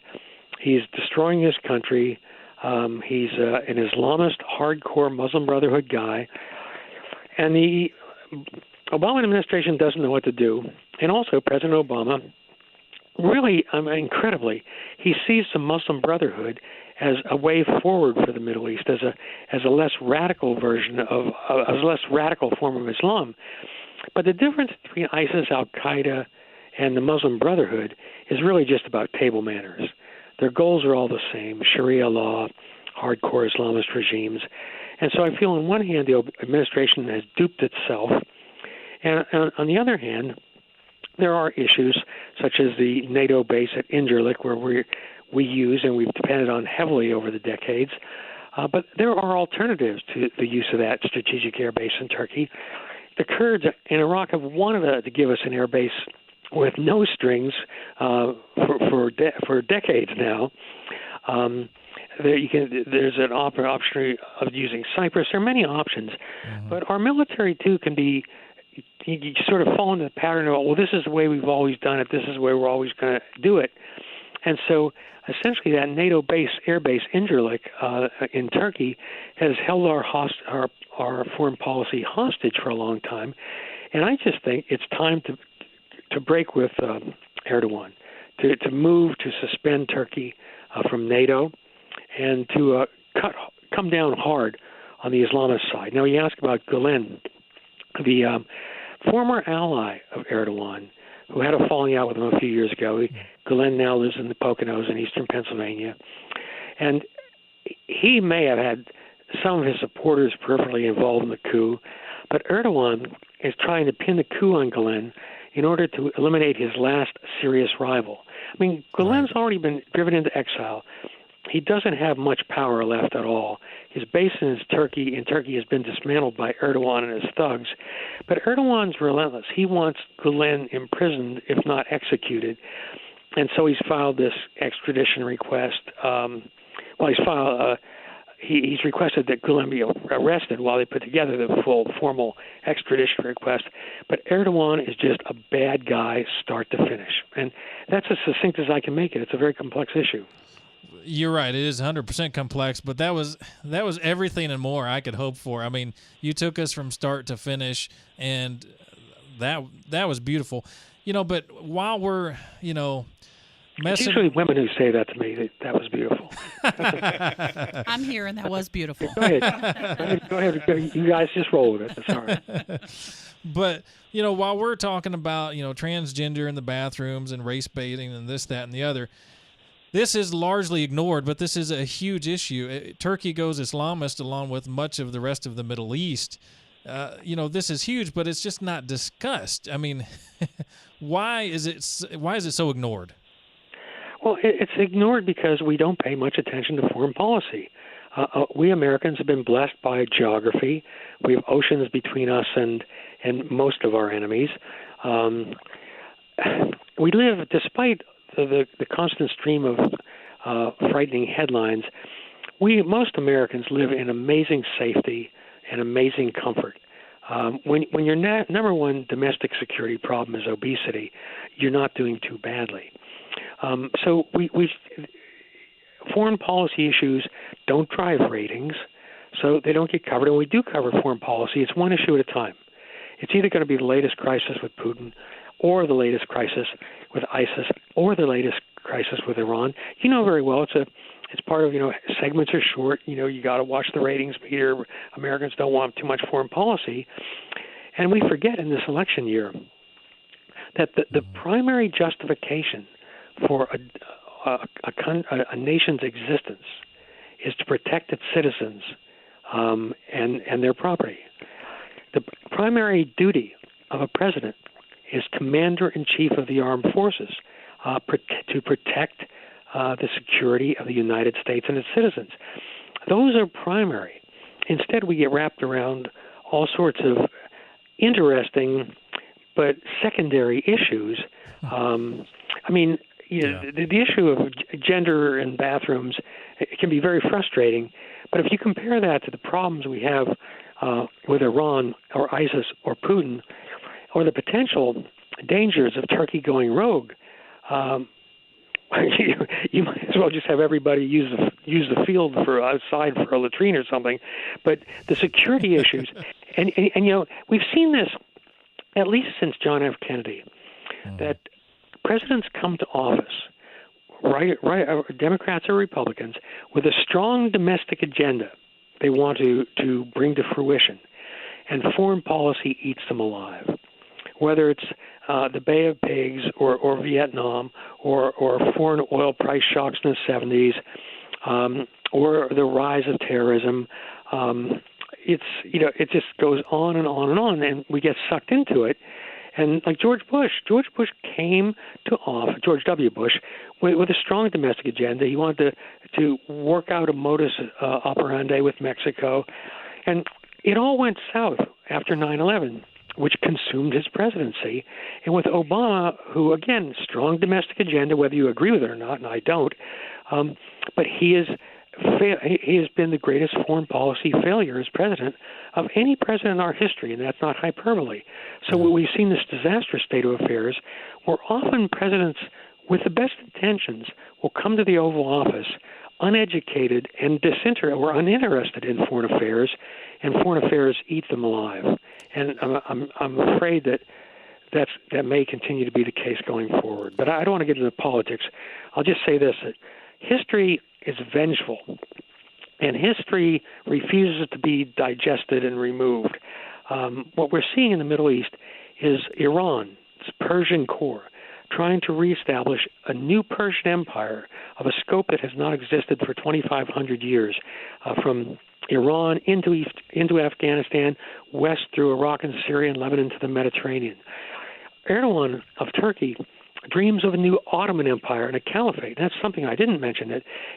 He's destroying his country. He's an Islamist, hardcore Muslim Brotherhood guy. And the Obama administration doesn't know what to do. And also, President Obama, really, incredibly, he sees the Muslim Brotherhood as a way forward for the Middle East, as a less radical version of a less radical form of Islam. But the difference between ISIS, al-Qaeda, and the Muslim Brotherhood is really just about table manners. Their goals are all the same: Sharia law, hardcore Islamist regimes. And so I feel on one hand the administration has duped itself, and on the other hand, there are issues such as the NATO base at Incirlik, where we use and we've depended on heavily over the decades. But there are alternatives to the use of that strategic air base in Turkey. The Kurds in Iraq have wanted to give us an air base with no strings for decades now. There's an option of using Cyprus. There are many options, but our military too can be. You sort of fall into the pattern of, well, this is the way we've always done it. This is the way we're always going to do it. And so essentially that NATO base, air base, Incirlik, in Turkey has held our foreign policy hostage for a long time. And I just think it's time to break with Erdogan, to move to suspend Turkey from NATO and to come down hard on the Islamist side. Now, you ask about Gülen, the former ally of Erdogan, who had a falling out with him a few years ago. Gülen now lives in the Poconos in eastern Pennsylvania. And he may have had some of his supporters peripherally involved in the coup, but Erdogan is trying to pin the coup on Gülen in order to eliminate his last serious rival. I mean, Gülen's already been driven into exile. He doesn't have much power left at all. His base in Turkey has been dismantled by Erdogan and his thugs. But Erdogan's relentless. He wants Gülen imprisoned, if not executed. And so he's filed this extradition request. He's requested that Gülen be arrested while they put together the full formal extradition request. But Erdogan is just a bad guy start to finish. And that's as succinct as I can make it. It's a very complex issue. You're right. It is 100% complex, but that was everything and more I could hope for. I mean, you took us from start to finish, and that was beautiful. But while we're, it's usually women who say that to me. That was beautiful. I'm here, and that was beautiful. Go ahead. You guys just roll with it. It's all right. But, while we're talking about, transgender in the bathrooms and race baiting and this, that, and the other, this is largely ignored, but this is a huge issue. Turkey goes Islamist along with much of the rest of the Middle East. This is huge, but it's just not discussed. I mean, why is it so ignored? Well, it's ignored because we don't pay much attention to foreign policy. We Americans have been blessed by geography. We have oceans between us and most of our enemies. We live, despite the constant stream frightening headlines. Most Americans live in amazing safety and amazing comfort. When your number one domestic security problem is obesity, you're not doing too badly. So foreign policy issues don't drive ratings, so they don't get covered. And we do cover foreign policy. It's one issue at a time. It's either going to be the latest crisis with Putin, or the latest crisis with ISIS, or the latest crisis with Iran. You know very well it's part of, segments are short. You got to watch the ratings meter. Americans don't want too much foreign policy. And we forget in this election year that the primary justification for a nation's existence is to protect its citizens and their property. The primary duty of a president is commander-in-chief of the armed forces to protect the security of the United States and its citizens. Those are primary. Instead, we get wrapped around all sorts of interesting but secondary issues. The issue of gender in bathrooms, it can be very frustrating. But if you compare that to the problems we have with Iran or ISIS or Putin, or the potential dangers of Turkey going rogue, you might as well just have everybody use the field for outside for a latrine or something. But the security issues, and we've seen this at least since John F. Kennedy, that presidents come to office, right, Democrats or Republicans, with a strong domestic agenda they want to bring to fruition, and foreign policy eats them alive. Whether it's the Bay of Pigs or Vietnam or foreign oil price shocks in the 70s or the rise of terrorism, it just goes on and on and on, and we get sucked into it. And like George Bush came to office, George W. Bush, with a strong domestic agenda. He wanted to work out a modus operandi with Mexico, and it all went south after 9/11. Which consumed his presidency. And with Obama, who, again, strong domestic agenda, whether you agree with it or not, and I don't, but he has been the greatest foreign policy failure as president of any president in our history, and that's not hyperbole. So we've seen this disastrous state of affairs where often presidents with the best intentions will come to the Oval Office uneducated and uninterested in foreign affairs, and foreign affairs eat them alive. And I'm afraid that may continue to be the case going forward. But I don't want to get into politics. I'll just say this: that history is vengeful, and history refuses to be digested and removed. What we're seeing in the Middle East is Iran, its Persian core, trying to reestablish a new Persian empire of a scope that has not existed for 2,500 years, from Iran into Afghanistan, west through Iraq and Syria and Lebanon to the Mediterranean. Erdogan of Turkey dreams of a new Ottoman Empire and a caliphate. And that's something I didn't mention.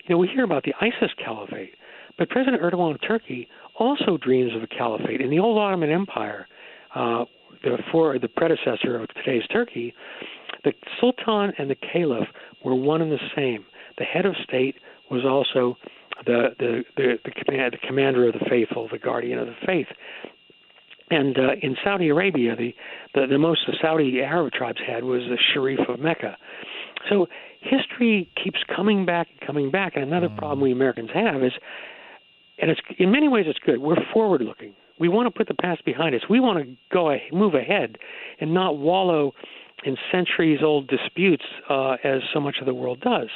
That we hear about the ISIS caliphate, but President Erdogan of Turkey also dreams of a caliphate. In the old Ottoman Empire, the predecessor of today's Turkey, the Sultan and the Caliph were one and the same. The head of state was also the commander of the faithful, the guardian of the faith. And in Saudi Arabia, the most the Saudi Arab tribes had was the Sharif of Mecca. So history keeps coming back and coming back. And another problem we Americans have is, and it's in many ways it's good, we're forward-looking. We want to put the past behind us. We want to move ahead and not wallow in centuries-old disputes as so much of the world does.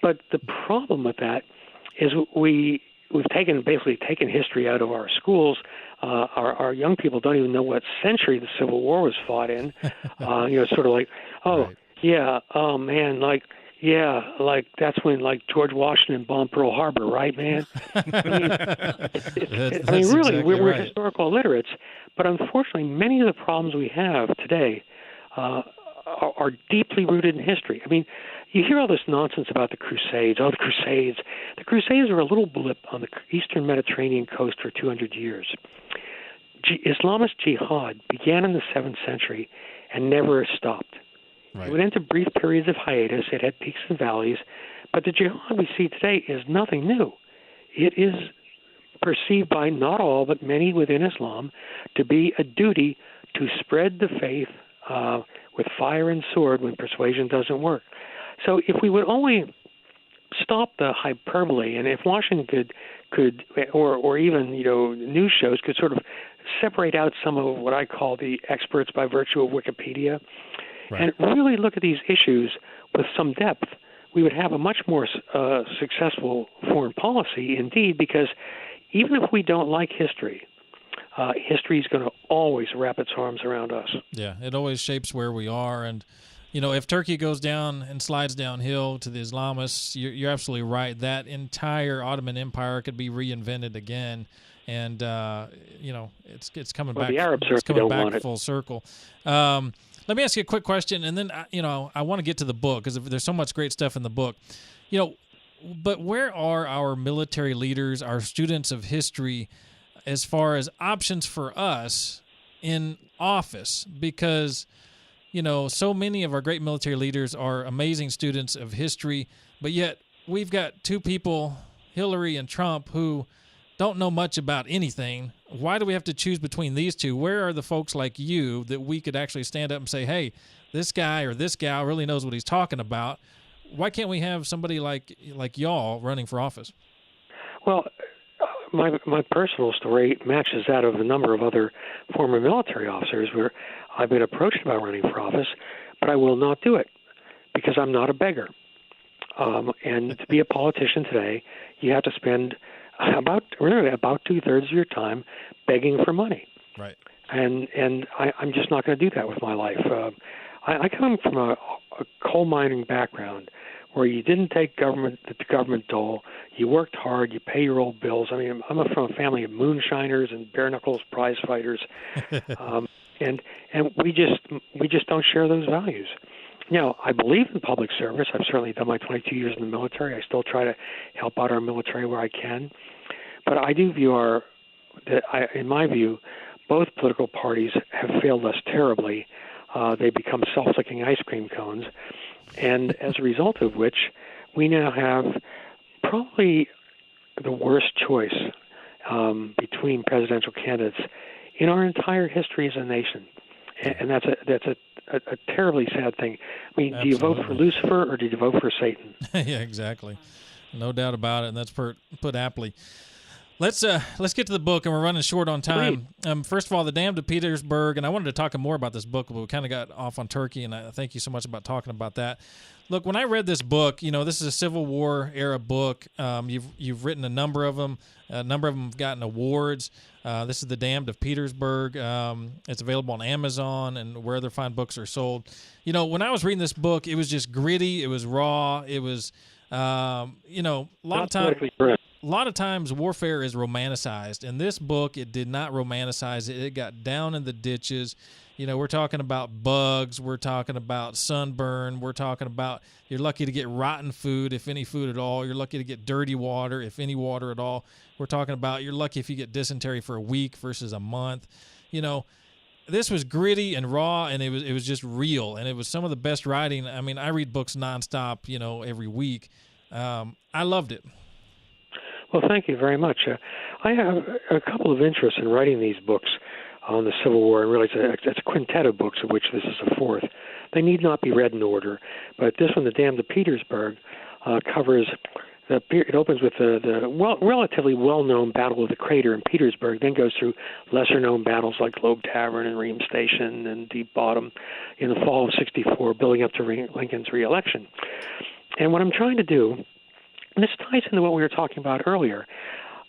But the problem with that is we've basically taken history out of our schools. Our young people don't even know what century the Civil War was fought in. It's sort of like, that's when George Washington bombed Pearl Harbor, right, man? We're historical illiterates, but unfortunately, many of the problems we have today are deeply rooted in history. I mean, you hear all this nonsense about the Crusades. Oh, the Crusades. The Crusades were a little blip on the eastern Mediterranean coast for 200 years. Islamist jihad began in the 7th century and never stopped. Right. It went into brief periods of hiatus. It had peaks and valleys, But the jihad we see today is nothing new. It is perceived by not all, but many within Islam, to be a duty to spread the faith with fire and sword when persuasion doesn't work. So if we would only stop the hyperbole, and if Washington could or even news shows could sort of separate out some of what I call the experts by virtue of Wikipedia, and really look at these issues with some depth, we would have a much more successful foreign policy indeed, because even if we don't like history, history is going to always wrap its arms around us. Yeah, it always shapes where we are. And, if Turkey goes down and slides downhill to the Islamists, you're absolutely right. That entire Ottoman Empire could be reinvented again. And, it's coming back. The Arabs it's coming don't back want it. full circle. Let me ask you a quick question, and then, I want to get to the book because there's so much great stuff in the book. But where are our military leaders, our students of history, as far as options for us in office? Because, so many of our great military leaders are amazing students of history, but yet we've got two people, Hillary and Trump, who don't know much about anything. Why do we have to choose between these two? Where are the folks like you that we could actually stand up and say, hey, this guy or this gal really knows what he's talking about? Why can't we have somebody like y'all running for office? Well, my personal story matches that of a number of other former military officers where I've been approached about running for office, but I will not do it because I'm not a beggar. And to be a politician today, you have to spend about 2/3 of your time begging for money. Right. And I'm just not going to do that with my life. I come from a coal mining background where you didn't take the government dole. You worked hard. You pay your old bills. I mean, I'm from a family of moonshiners and bare knuckles prize fighters, and we just don't share those values. I believe in public service. I've certainly done my 22 years in the military. I still try to help out our military where I can, but I do view in my view, both political parties have failed us terribly. They become self-licking ice cream cones, and as a result of which, we now have probably the worst choice between presidential candidates in our entire history as a nation, and that's a terribly sad thing. I mean, Absolutely. Do you vote for Lucifer or do you vote for Satan? Yeah, exactly. No doubt about it, and that's put aptly. Let's get to the book, and we're running short on time. First of all, The Dam to Petersburg, and I wanted to talk more about this book, but we kind of got off on Turkey, and I thank you so much about talking about that. Look, when I read this book, this is a Civil War era book. You've written a number of them. A number of them have gotten awards. This is The Dam to Petersburg. It's available on Amazon and where other fine books are sold. When I was reading this book, it was just gritty. It was raw. It was, a lot of times warfare is romanticized. In this book, it did not romanticize it. It got down in the ditches. We're talking about bugs. We're talking about sunburn. We're talking about you're lucky to get rotten food, if any food at all. You're lucky to get dirty water, if any water at all. We're talking about you're lucky if you get dysentery for a week versus a month. This was gritty and raw, and it was just real, and it was some of the best writing. I mean, I read books nonstop, every week. I loved it. Well, thank you very much. I have a couple of interests in writing these books on the Civil War, and really it's a quintet of books, of which this is the fourth. They need not be read in order, but this one, The Dam to Petersburg, covers it opens with the relatively well-known Battle of the Crater in Petersburg, then goes through lesser-known battles like Globe Tavern and Ream Station and Deep Bottom in the fall of '64, building up to Lincoln's re-election. And what I'm trying to do, and this ties into what we were talking about earlier,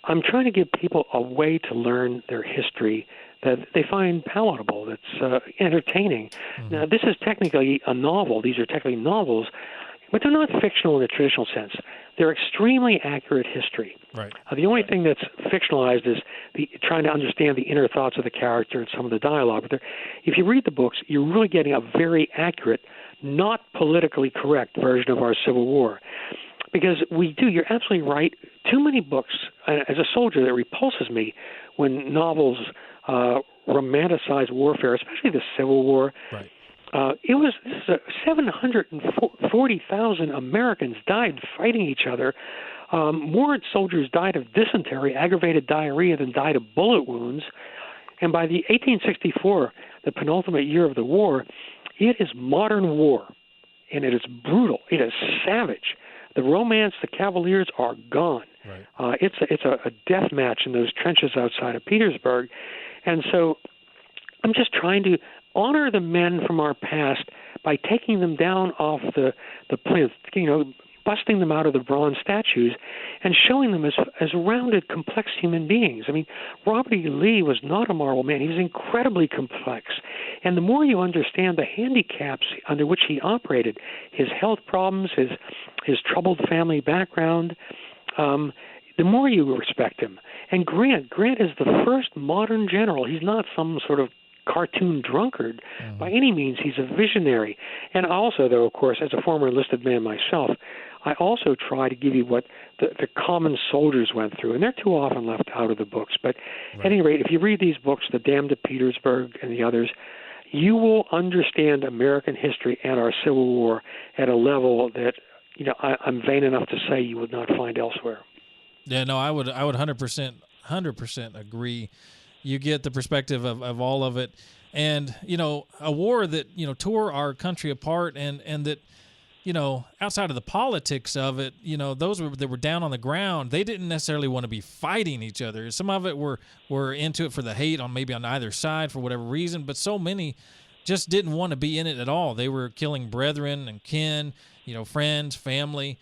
I'm trying to give people a way to learn their history that they find palatable, that's entertaining. Mm-hmm. Now, this is technically a novel. These are technically novels, but they're not fictional in the traditional sense. They're extremely accurate history. Right. The only thing that's fictionalized is trying to understand the inner thoughts of the character and some of the dialogue. But if you read the books, you're really getting a very accurate, not politically correct version of our Civil War. Because you're absolutely right. Too many books, as a soldier, that repulses me when novels romanticize warfare, especially the Civil War. Right. This is 740,000 Americans died fighting each other. More soldiers died of dysentery, aggravated diarrhea, than died of bullet wounds. And by the 1864, the penultimate year of the war, it is modern war, and it is brutal. It is savage. The romance, the Cavaliers are gone. Right. It's a death match in those trenches outside of Petersburg. And so I'm just trying to honor the men from our past by taking them down off the plinth, busting them out of the bronze statues and showing them as rounded, complex human beings. I mean, Robert E. Lee was not a marble man. He was incredibly complex. And the more you understand the handicaps under which he operated, his health problems, his troubled family background, the more you respect him. And Grant is the first modern general. He's not some sort of cartoon drunkard by any means. He's a visionary. And also, though, of course, as a former enlisted man myself, I also try to give you what the common soldiers went through, and they're too often left out of the books. But at any rate, if you read these books, The Damned of Petersburg and the others, you will understand American history and our Civil War at a level that I'm vain enough to say you would not find elsewhere. Yeah, no, I would 100% agree. You get the perspective of all of it, and a war that tore our country apart, and that outside of the politics of it, those that were down on the ground, they didn't necessarily want to be fighting each other. Some of it were into it for the hate on either side for whatever reason, but so many just didn't want to be in it at all. They were killing brethren and kin, friends, family.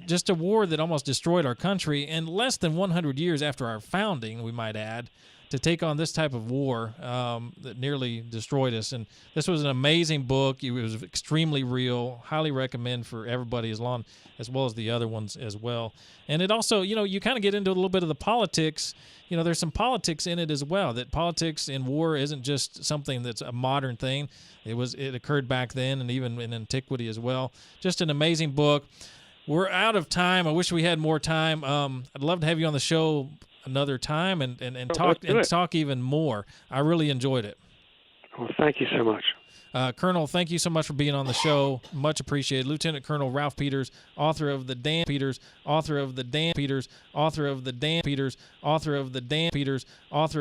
Just a war that almost destroyed our country, and less than 100 years after our founding, we might add, to take on this type of war that nearly destroyed us. And this was an amazing book. It was extremely real. Highly recommend for everybody, as well as the other ones as well. And it also, you kind of get into a little bit of the politics. There's some politics in it as well. That politics in war isn't just something that's a modern thing. It occurred back then and even in antiquity as well. Just an amazing book. We're out of time. I wish we had more time. I'd love to have you on the show another time and talk even more. I really enjoyed it. Well, thank you so much. Colonel, thank you so much for being on the show. Much appreciated. Lieutenant Colonel Ralph Peters, author of the Dan Peters, author of the Dan Peters, author of the Dan Peters, author of the Dan Peters, author